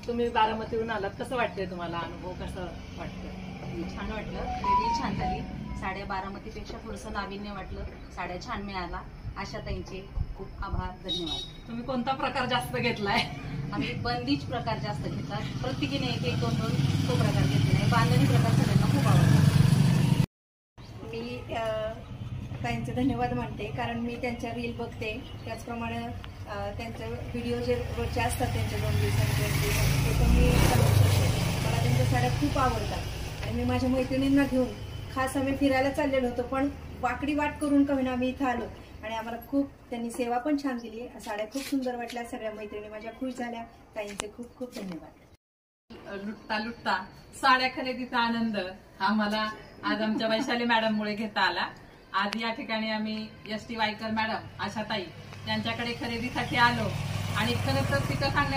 तुम्ही बारामतीहून आलात, कसं वाटतंय तुम्हाला? अनुभव कसं वाटतं? छान वाटलं, खरेदी छान झाली. साड्या बारामतीपेक्षा थोडंसं नाविन्य वाटलं. साड्या छान मिळाला. आशाताईंचे खूप आभार, धन्यवाद. तुम्ही कोणता प्रकार जास्त घेतलाय? आम्ही बंदीच प्रकार जास्त घेतात. प्रत्येकीने एक एक दोन तो प्रकार घेतला आहे. बांधणी प्रकार सगळ्यांना खूप आवडतो. मी ताईंचे धन्यवाद मानते, कारण मी त्यांच्या रील बघते. त्याचप्रमाणे त्यांचे व्हिडिओ जे रोजचे असतात त्यांचे 2 दिवसांचे ते पण मी बघत असते. मला त्यांच्या साड्या खूप आवडतात आणि मी माझ्या मैत्रिणींना घेऊन खास आम्ही फिरायला चाललेलो होतो, पण वाकडी वाट करून का होईना आम्ही इथं आलो आणि आम्हाला खूप त्यांनी सेवा पण छान दिली. साड्या खूप सुंदर वाटल्या. सगळ्या मैत्रिणी माझ्या खुश झाल्या. ताईंचे खूप खूप धन्यवाद. लुटता लुटता साड्या खरेदीचा आनंद हा मला आज आमच्या वैशाली मॅडममुळे घेता आला. आज या ठिकाणी आम्ही एस टी वायकर मॅडम आशाताई यांच्याकडे खरेदीसाठी आलो आणि खरं तर तिथं सांगण्यात